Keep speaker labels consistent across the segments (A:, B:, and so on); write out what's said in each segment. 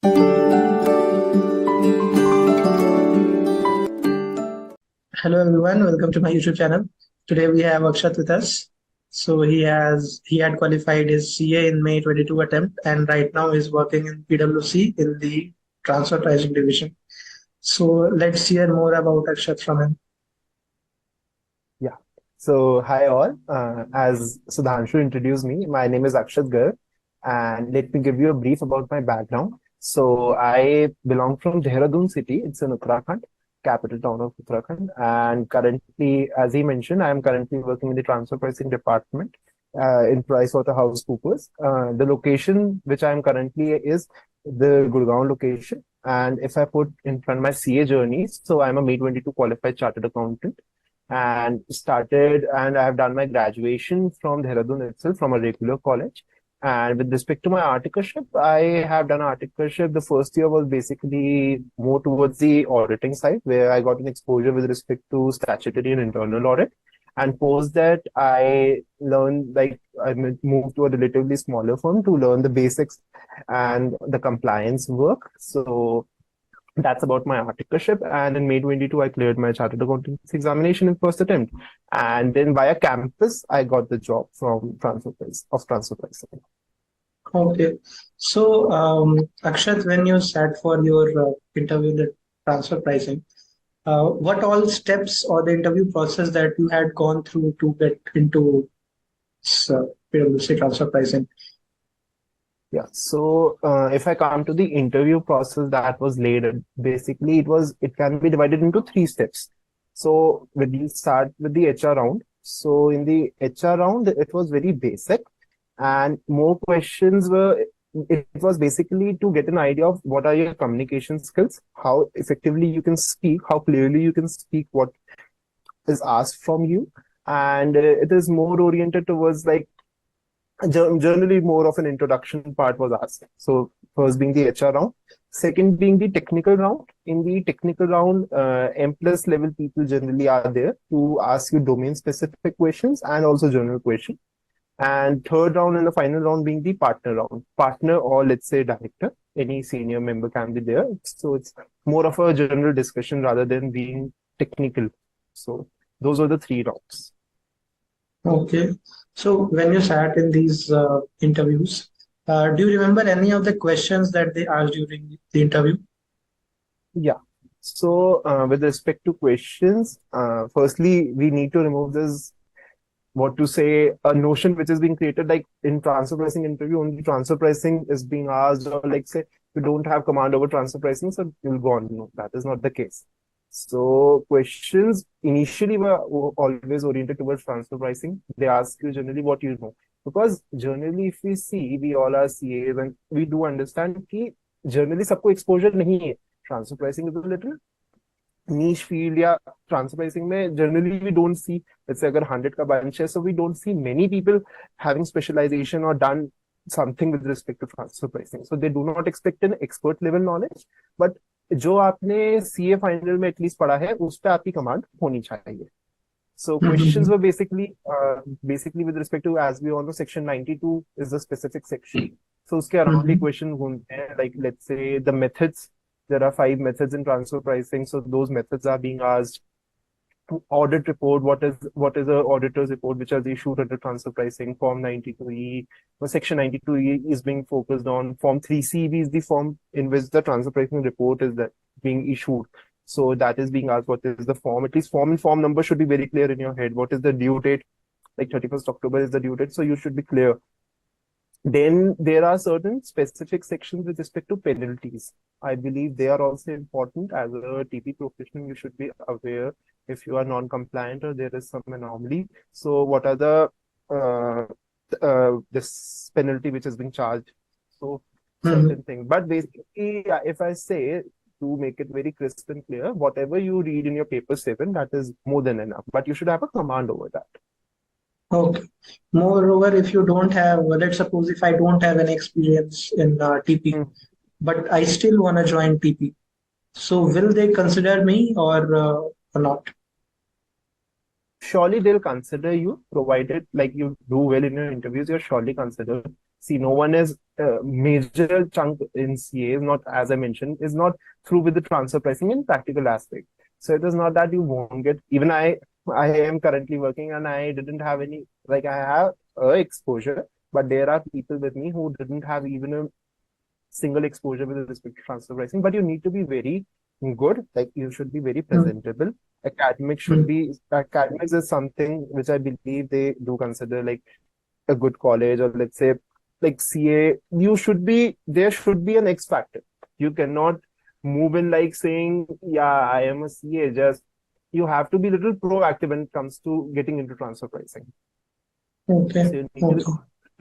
A: Hello everyone, welcome to my YouTube channel. Today we have Akshat with us. So he had qualified his CA in May 22 attempt and right now is working in PwC in the transfer pricing division. So let's hear more about Akshat from him.
B: Yeah. So, hi all. As Sudhanshu introduced me, my name is Akshat Garg, and let me give you a brief about my background. So, I belong from Dehradun city. It's in Uttarakhand, capital town of Uttarakhand. And currently, as he mentioned, I am currently working in the transfer pricing department in PricewaterhouseCoopers. The location which I am currently is the Gurgaon location. And if I put in front my CA journey, so I'm a May 22 qualified chartered accountant and I have done my graduation from Dehradun itself from a regular college. And with respect to my articleship, I have done articleship. The first year was basically more towards the auditing side, where I got an exposure with respect to statutory and internal audit. And post that, I learned, I moved to a relatively smaller firm to learn the basics and the compliance work. So that's about my articleship. And in May 22, I cleared my chartered accountancy examination in first attempt. And then via campus, I got the job from transfer pricing.
A: Okay. So Akshat, when you sat for your interview in the transfer pricing, what all steps or the interview process that you had gone through to get into PwC transfer pricing?
B: Yeah. So if I come to the interview process that was laid, basically it can be divided into three steps. So we'll start with the HR round. So in the HR round, it was very basic, and more questions were. It was basically to get an idea of what are your communication skills, how effectively you can speak, how clearly you can speak what is asked from you, and it is more oriented towards generally more of an introduction part was asked. So first being the HR round, second being the technical round. In the technical round, M plus level people generally are there to ask you domain specific questions and also general questions. And third round and the final round being the partner round. Partner or let's say director, any senior member can be there. So it's more of a general discussion rather than being technical. So those are the three rounds.
A: Okay. So when you sat in these interviews, do you remember any of the questions that they asked during the interview?
B: Yeah. So with respect to questions, firstly, we need to remove this, what to say, a notion which is being created like in transfer pricing interview, only transfer pricing is being asked, or like say, you don't have command over transfer pricing, so you'll go on. No, that is not the case. So questions initially were always oriented towards transfer pricing. They ask you generally what you know. Because generally, if we see, we all are CAs and we do understand that generally सबको exposure नहीं है. Transfer pricing is a little niche field, या transfer pricing में generally we don't see, let's say अगर 100 का bunch है, so we don't see many people having specialization or done something with respect to transfer pricing. So they do not expect an expert level knowledge, but जो आपने CA final में at least पढ़ा है उस पे आपकी कमांड होनी चाहिए. So questions were basically with respect to, as we all know, section 92 is the specific section. So उसके around ही question होते हैं, like let's say the methods. There are 5 methods in transfer pricing, so those methods are being asked. Audit report, what is a auditor's report which are issued under transfer pricing. Form 92E or section 92E is being focused on. Form 3CB is the form in which the transfer pricing report is that being issued. So that is being asked, what is the form? At least form and form number should be very clear in your head. What is the due date? Like 31st October is the due date, so you should be clear. Then there are certain specific sections with respect to penalties. I believe they are also important. As a TP professional, you should be aware if you are non-compliant or there is some anomaly. So what are this penalty which is being charged? So certain things. But basically, if I say, to make it very crisp and clear, whatever you read in your paper 7, that is more than enough. But you should have a command over that.
A: Okay. Moreover, if you don't have, let's suppose if I don't have any experience in TP, but I still want to join TP, so will they consider me or not?
B: surely they'll consider you, provided like you do well in your interviews, you're surely considered. See, no one is major chunk in CA, not as I mentioned, is not through with the transfer pricing in practical aspect. So it is not that you won't get. Even I am currently working and I didn't have any, like I have exposure, but there are people with me who didn't have even a single exposure with respect to transfer pricing. But you need to be very good. Like you should be very
A: Mm,
B: presentable. Academics is something which I believe they do consider like a good college, or let's say like CA. There should be an X factor. You cannot move in like saying, yeah, I am a CA. Just you have to be a little proactive when it comes to getting into transfer pricing.
A: okay,
B: So you need to be,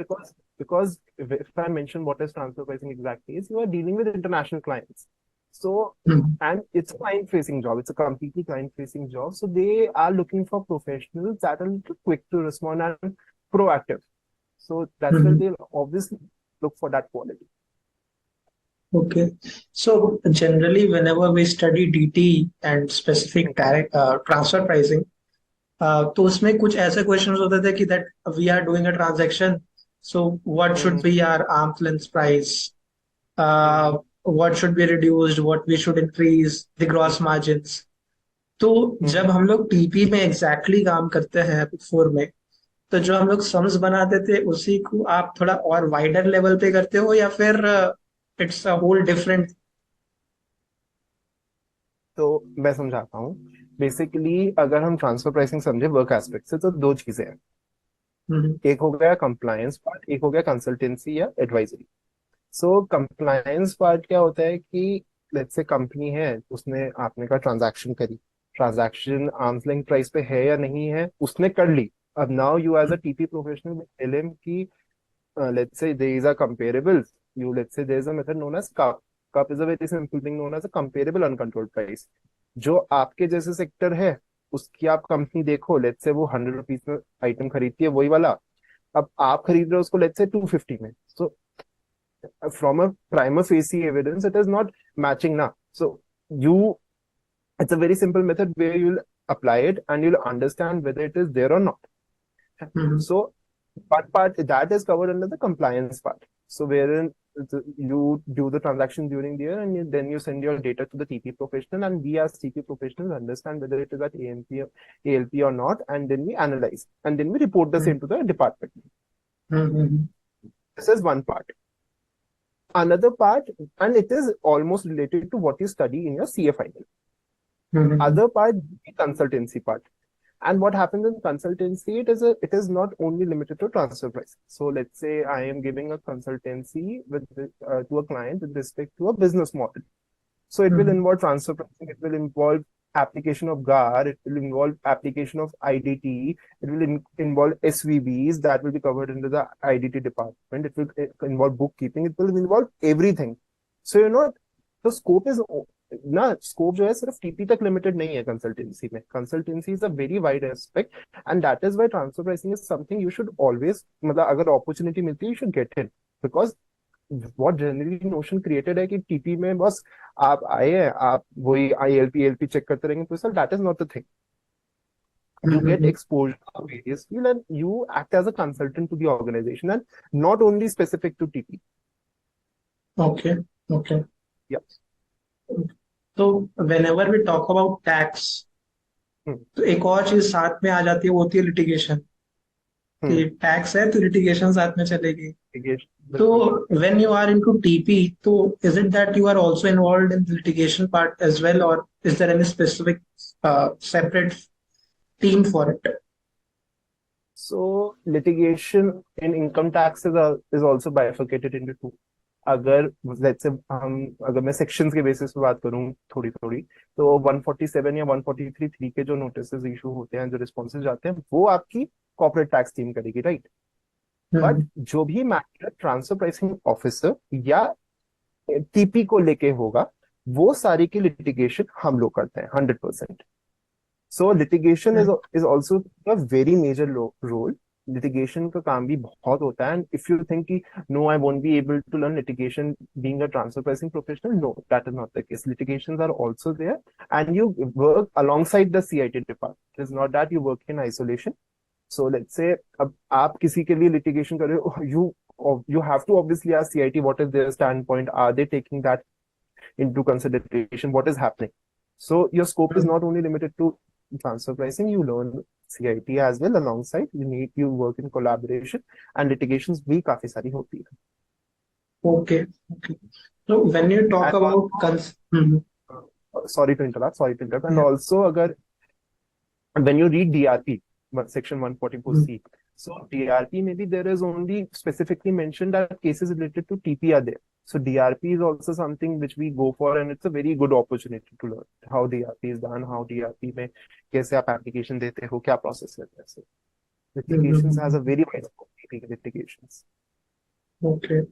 A: okay.
B: because if I mention what is transfer pricing exactly is, you are dealing with international clients. So,
A: Mm,
B: and it's a client facing job. It's a completely client facing job. So they are looking for professionals that are a little quick to respond and proactive. So that's where
A: mm,
B: they'll obviously look for that quality.
A: okay. So generally, whenever we study DT and specific direct transfer pricing, तो उसमें कुछ ऐसे questions होते थे कि that we are doing a transaction, so what should
B: Mm-hmm.
A: be our arm's length price, uh, what should be reduced, what we should increase the gross margins. तो
B: Mm-hmm.
A: जब हम लोग टीपी में एग्जैक्टली काम करते हैं फोर में, तो जो हम लोग सम्स बनाते थे उसी को आप थोड़ा और वाइडर लेवल पे करते हो या फिर इट्स अ होल डिफरेंट?
B: तो मैं समझाता हूँ. बेसिकली अगर हम ट्रांसफर प्राइसिंग समझे वर्क एस्पेक्ट से, तो दो चीजें हैं. एक हो गया कंप्लायंस पार्ट, एक हो गया कंसल्टेंसी या एडवाइजरी. सो कंप्लायंस पार्ट क्या होता है कि लेट्स से कंपनी है, उसने आपने का ट्रांजैक्शन करी, ट्रांजैक्शन आर्म्स लेंथ प्राइस पे है या नहीं है, उसने कर ली. अब now you as a TP professional tell him कि let's say there is a comparable, let's say there is a method known as cup is a very simple thing known as a comparable uncontrolled price. जो आपके जैसे sector है उसकी आप company देखो, let's say वो 100 rupees में item खरीदती है वही वाला, अब आप खरीद रहे हो उसको लेट्स से 250 में. So from a prima facie evidence it is not matching ना. So you it's a very simple method where you'll apply it and you'll understand whether it is there or not. So part that is covered under the compliance part. So wherein you do the transaction during the year, and then you send your data to the TP professional, and we as TP professionals understand whether it is at AMP or ALP or not, and then we analyze and then we report the same to the department. This is one part. Another part, and it is almost related to what you study in your CA final. Other part, the consultancy part. And what happens in consultancy, it is not only limited to transfer price. So let's say I am giving a consultancy to a client with respect to a business model. So it will involve transfer pricing, it will involve application of GAR, it will involve application of IDT, it will involve SVBs that will be covered under the IDT department, it will involve bookkeeping, it will involve everything. So the scope is ना, scope जो है सिर्फ TP तक limited नहीं है consultancy में. Consultancy is a very wide aspect, and that is why transfer pricing is something you should always, मतलब अगर अपॉर्चुनिटी मिलती है you should get in. Because what generally notion created है कि टीपी में बस आप आए हैं, आप वही आईएलपी एलपी चेक करते रहेंगे, तो sir that is not the thing. You get exposure to various fields and you act as a consultant to the organization, and not only specific to TP.
A: Okay, okay.
B: Yeah.
A: तो whenever we talk about tax, तो एक और चीज साथ में आ जाती है, वो होती है लिटिगेशन. कि टैक्स है तो लिटिगेशन साथ में चलेगी. तो when you are into TP, तो is it that you are also involved in the litigation part as well, or is there any specific separate team for it?
B: So litigation in income tax is also bifurcated into two. अगर let's say अगर मैं sections के basis पे बात करूं थोड़ी थोड़ी, तो 147 या 143(3) के जो नोटिसेस इशू होते हैं, जो रिस्पॉन्सेज जाते हैं, वो आपकी कॉर्पोरेट टैक्स टीम करेगी, राइट. बट जो भी मैटर ट्रांसफर प्राइसिंग ऑफिसर या टीपी को लेके होगा, वो सारी की लिटिगेशन हम लोग करते हैं 100%. So litigation is also a very major role litigation का काम भी बहुत होता है, and if you think कि no, I won't be able to learn litigation being a transfer pricing professional, no, that is not the case. Litigations are also there, and you work alongside the CIT department. It is not that you work in isolation. So let's say अब आप किसी के लिए litigation कर रहे हो, you have to obviously ask CIT what is their standpoint. Are they taking that into consideration? What is happening? So your scope is not only limited to transfer pricing. You learn CIT as well alongside. You work in collaboration, and litigations भी काफी सारी होती है.
A: Okay. So when you talk
B: And
A: about
B: sorry to interrupt. And also अगर when you read DRP section 144C, so DRP maybe there is only specifically mentioned that cases related to TP are there. So DRP is also something which we go for, and it's a very good opportunity to learn how DRP is done, how DRP में कैसे आप application देते हो, क्या process रहता है. So litigations has a very wide scope. Litigations.
A: Okay.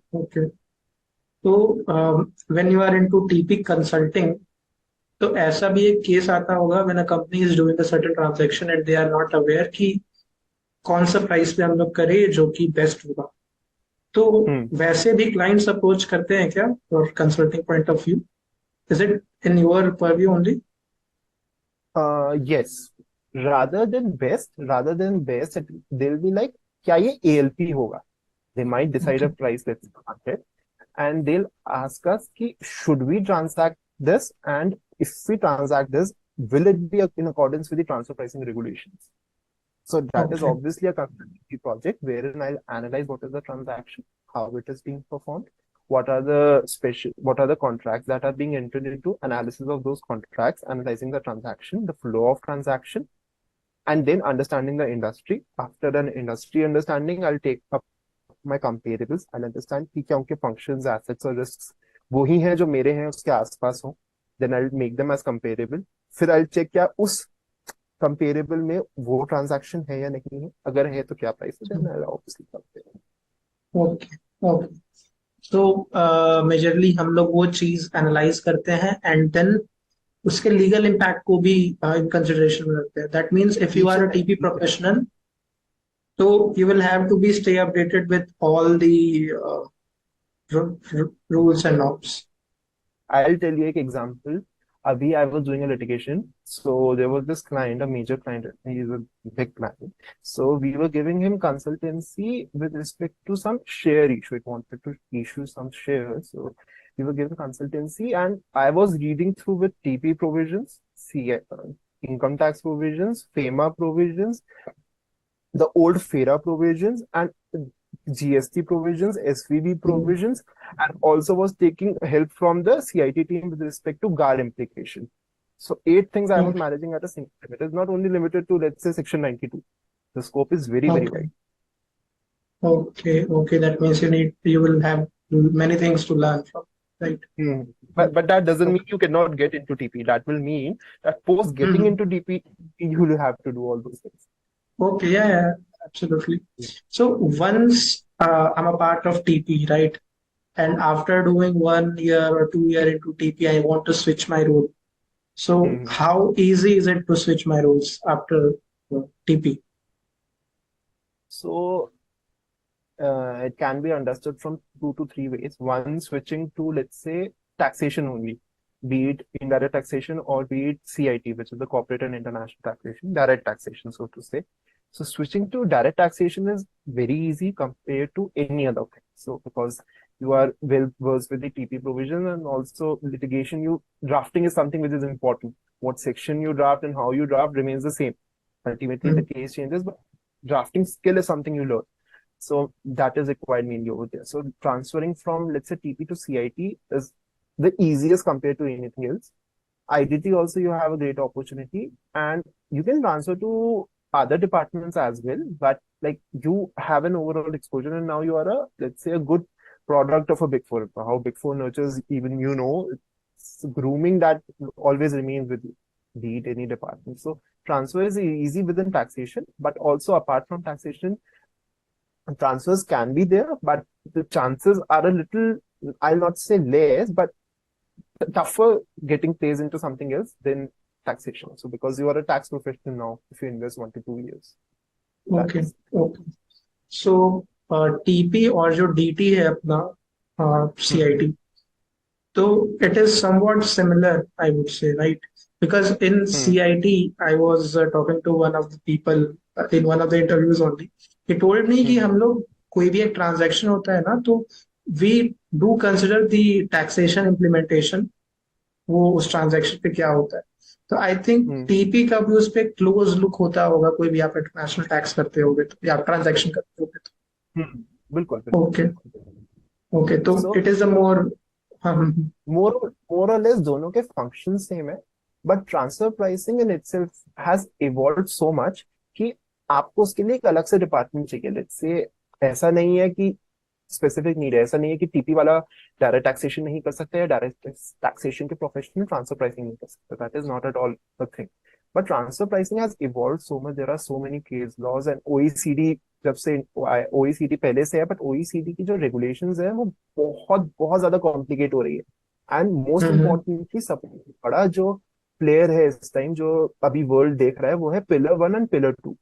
A: So when you are into TP consulting, तो ऐसा भी एक केस आता होगा when a company is doing a certain transaction and they are not aware कि कौन सा प्राइस पे हम लोग करें जो कि बेस्ट होगा, तो वैसे भी क्लाइंट्स अप्रोच करते हैं क्या for consulting point of view? Is it in your purview only?
B: Yes. Rather than best, they'll be like, क्या ये ALP होगा? They might decide a price that's market, and they'll ask us कि should we transact this, and if we transact this, will it be in accordance with the transfer pricing regulations? So that is obviously a consultancy project wherein I'll analyze what is the transaction, how it is being performed, what are the contracts that are being entered into, analysis of those contracts, analyzing the transaction, the flow of transaction, and then understanding the industry. After an industry understanding, I'll take up my comparables. I'll understand कि क्या उनके functions, assets और risks वही हैं जो मेरे हैं उसके आसपास हो. Then I'll make them as comparable. फिर I'll check क्या उस comparable में वो transaction है या नहीं है. अगर है तो क्या price है, then I'll obviously compare.
A: Okay. So majorly हम लोग वो चीज एनालाइज करते हैं एंड देन उसके लीगल इम्पैक्ट को भी इन कंसिडरेशन में रखते हैं. That means if you are a TP professional, so you will have to be stay updated with all the rules and norms.
B: I'll tell you an example. Abhi, I was doing a litigation. So there was this client, a major client. He's a big client. So we were giving him consultancy with respect to some share issue. It wanted to issue some shares. So we were giving consultancy, and I was reading through with TP provisions, CA, income tax provisions, FEMA provisions, the old FERA provisions, and GST provisions, SVB provisions, and also was taking help from the CIT team with respect to GAR implication. So 8 things I was managing at a single time. It is not only limited to, let's say, section 92. The scope is very wide.
A: Okay. That means you will have many things to learn from, right?
B: But that doesn't mean you cannot get into TP. That will mean that post getting into TP, you will have to do all those things.
A: Okay, yeah, absolutely. So once I'm a part of TP, right? And after doing 1 year or 2 year into TP, I want to switch my role. So how easy is it to switch my roles after TP?
B: So it can be understood from 2 to 3 ways. One, switching to, let's say, taxation only, be it indirect taxation or be it CIT, which is the corporate and international taxation, direct taxation, so to say. So switching to direct taxation is very easy compared to any other thing. So because you are well versed with the TP provision, and also litigation, drafting is something which is important. What section you draft and how you draft remains the same. Ultimately, the case changes, but drafting skill is something you learn. So that is required mainly over there. So transferring from, let's say, TP to CIT is the easiest compared to anything else. IDT also, you have a great opportunity, and you can transfer to other departments as well, but like you have an overall exposure, and now you are let's say, a good product of a Big Four. How Big Four nurtures, even it's grooming that always remains with you, be it any department. So transfer is easy within taxation, but also apart from taxation, transfers can be there, but the chances are a little, I'll not say less, but tougher getting placed into something else than taxation. So because you are a tax professional now, if you invest 1 to 2 years.
A: Okay. So TP और जो DT है अपना CIT, so it is somewhat similar, I would say, right? Because in CIT, I was talking to one of the people in one of the interviews only. He told me कि हम लोग कोई भी एक transaction होता है ना, तो we do consider the taxation implementation, वो उस ट्रांजैक्शन पे क्या होता है. तो आई थिंक टीपी का भी उस पे क्लोज लुक होता होगा, कोई भी आप इंटरनेशनल टैक्स करते होगे तो, या ट्रांजैक्शन करते होगे तो.
B: बिल्कुल बिल्कुल
A: ओके. ओके, तो
B: सो
A: इट इज अ मोर.
B: मोर और लेस दोनों के फंक्शन सेम है, but transfer pricing in itself has evolved so much कि आपको उसके लिए एक अलग से डिपार्टमेंट चाहिए. लेट्स से ऐसा नहीं है कि स्पेसिफिक नीड है, ऐसा नहीं है कि टीपी वाला डायरेक्ट टैक्सेशन नहीं कर सकता या डायरेक्ट टैक्सेशन के प्रोफेशनल ट्रांसफर प्राइसिंग नहीं कर सकता. That is not at all the thing. But transfer pricing has evolved so much. There are so many case laws and OECD, जब से ओईसीडी पहले से है, बट ओईसीडी की जो रेगुलेशंस है वो बहुत बहुत ज्यादा कॉम्प्लिकेट हो रही है. एंड मोस्ट इम्पोर्टेंटली सबसे बड़ा जो प्लेयर है इस टाइम जो अभी वर्ल्ड देख रहा है वो है pillar 1 and pillar 2.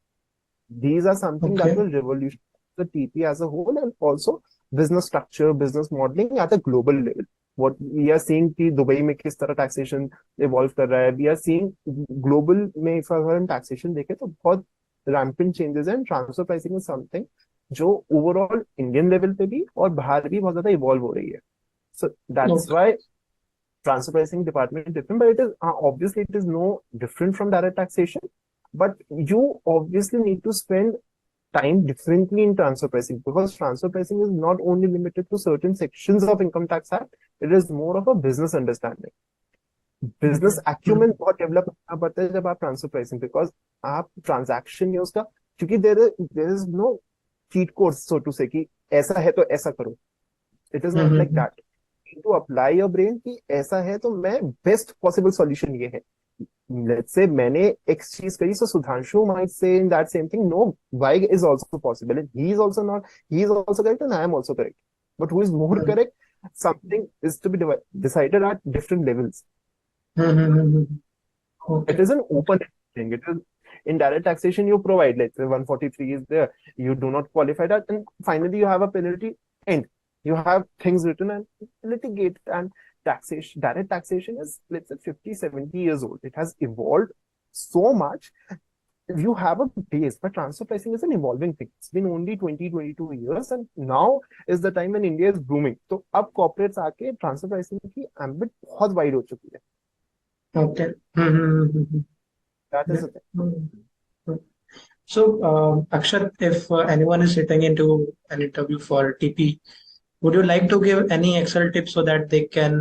B: These are something
A: okay.
B: that will revolutionize the TP as a whole and also business structure, business modeling at a global level. What we are seeing कि Dubai में किस तरह taxation evolve कर रहा है, we are seeing global में if हम taxation देखें तो बहुत rampant changes है. ट्रांसफर प्राइसिंग इज समथिंग जो ओवरऑल इंडियन लेवल पे भी और बाहर भी बहुत ज्यादा इवॉल्व हो रही है. So that's
A: okay.
B: Why transfer pricing department is different, but it is obviously it is no different from direct taxation. But you obviously need to spend time differently in transfer pricing because transfer pricing is not only limited to certain sections of income tax act. It is more of a business understanding. Business acumen बहुत develop करना पड़ता है जब आप transfer pricing, because आप transaction या उसका, क्योंकि there is no cheat code so to say कि ऐसा है तो ऐसा करो. It is not like that. To apply your brain कि ऐसा है तो मैं बेस्ट पॉसिबल सॉल्यूशन ये है. लेट्स से मैंने एक्स चीज करी, सो Sudhanshu might say in that same thing no, Y is also possible and he is also not, he is also correct and I am also correct, but who is more correct, something is to be decided at different levels.
A: Okay.
B: It is an open thing. It is in direct taxation you provide, let's say 143 is there, you do not qualify that, and finally you have a penalty and you have things written and litigate. And taxation, direct taxation is, let's say, 50, 70 years old. It has evolved so much. You have a base, but transfer pricing is an evolving thing. It's been only 20, 22 years, and now is the time when India is booming. So अब corporates आके transfer pricing की ambit बहुत wide हो चुकी है.
A: Okay.
B: That is
A: Yeah.
B: the thing.
A: So, Akshat, if anyone is sitting into an interview for TP, would you like to give any Excel tips so that they can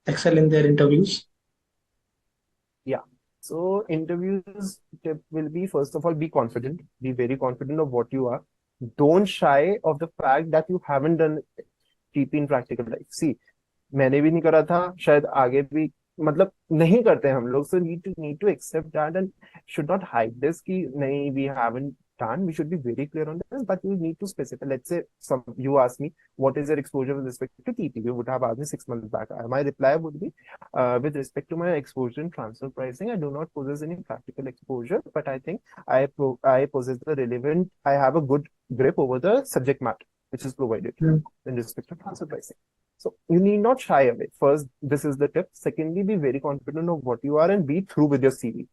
A: excel in their interviews?
B: Yeah. So interviews tip will be, first of all, be confident. Be very confident of what you are. Don't shy of the fact that you haven't done TP in practical life. See, मैंने भी नहीं करा था, शायद आगे भी मतलब नहीं करते हम लोग. So need to accept that and should not hide this कि नहीं, we haven't done. We should be very clear on this, but you need to specify. Let's say you ask me what is your exposure with respect to TP. You would have asked me 6 months back. My reply would be with respect to my exposure in transfer pricing, I do not possess any practical exposure, but I think I possess the relevant. I have a good grip over the subject matter which is provided in respect to transfer pricing. So you need not shy away. First, this is the tip. Secondly, be very confident of what you are and be through with your CV.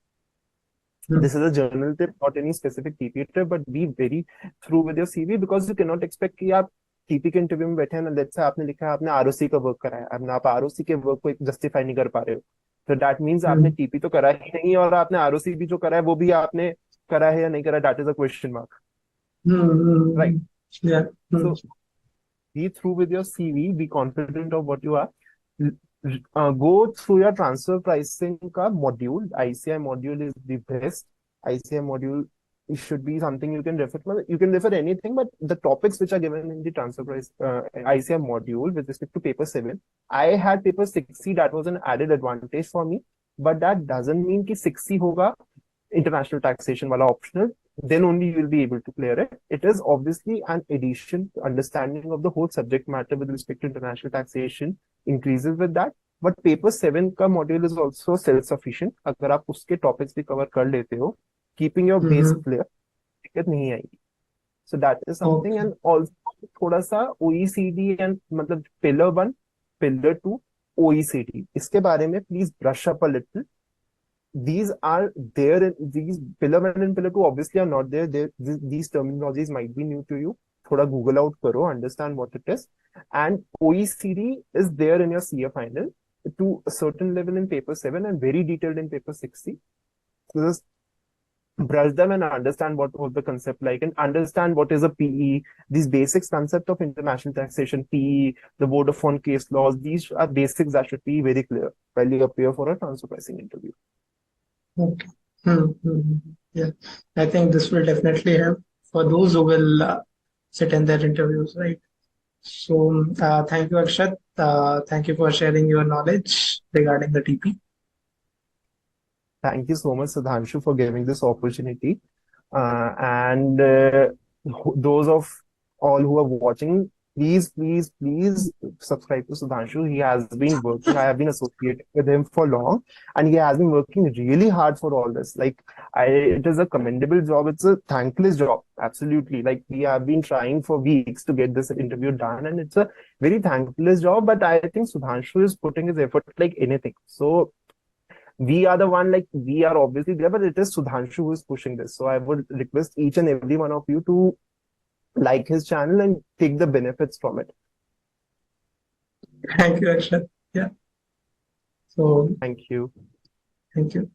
B: This is a general tip, not any specific TP tip, but be very through with your CV because you cannot expect कि आप TP के interview में बैठे हैं ना, let's say आपने लिखा है आपने आरओसी का वर्क करा है, अब आप आरओसी के वर्क को जस्टिफाई नहीं कर पा रहे हो, तो दैट मींस आपने TP तो करा ही नहीं और आपने आरओसी भी जो करा है वो भी आपने करा है या नहीं करा, that is a question mark, right?
A: Yeah.
B: So be through with your CV, be confident of what you are. Go through your transfer pricing ka module. ICI module is the best. ICI module should be something you can refer to. You can refer anything, but the topics which are given in the transfer price ICI module with respect to paper 7, I had paper 6C. That was an added advantage for me, but that doesn't mean कि 6C होगा international taxation wala optional, then only you will be able to clear it. It is obviously an addition. Understanding of the whole subject matter with respect to international taxation increases with that. But paper 7 का module is also self-sufficient. अगर आप उसके topics भी cover कर लेते हो, keeping your base clear, दिक्कत नहीं आएगी. So that is something.
A: Okay.
B: And also थोड़ा सा OECD and मतलब pillar 1, pillar 2, OECD इसके बारे में please brush up a little. These are there in these pillar 1 and pillar 2 obviously are not there. These terminologies might be new to you. थोड़ा Google out करो, understand what it is. And OECD is there in your CA final to a certain level in paper 7 and very detailed in paper 6C. So just brush them and understand what was the concept like and understand what is a PE, these basics concept of international taxation, PE, the Vodafone case laws. These are basics that should be very clear while you appear for a transfer pricing interview.
A: Okay. Yeah, I think this will definitely help for those who will sit in their interviews, right? So, thank you, Akshat. Thank you for sharing your knowledge regarding the TP.
B: Thank you so much, Sudhanshu, for giving this opportunity. And those of all who are watching, please subscribe to Sudhanshu. He has been working. I have been associated with him for long, and he has been working really hard for all this. Like, it is a commendable job. It's a thankless job. Absolutely. Like, we have been trying for weeks to get this interview done, and it's a very thankless job. But I think Sudhanshu is putting his effort like anything. So we are the one, like, we are obviously there, but it is Sudhanshu who is pushing this. So I would request each and every one of you to like his channel and take the benefits from it.
A: Thank you, Akshat. Yeah. So,
B: Thank you.
A: thank you.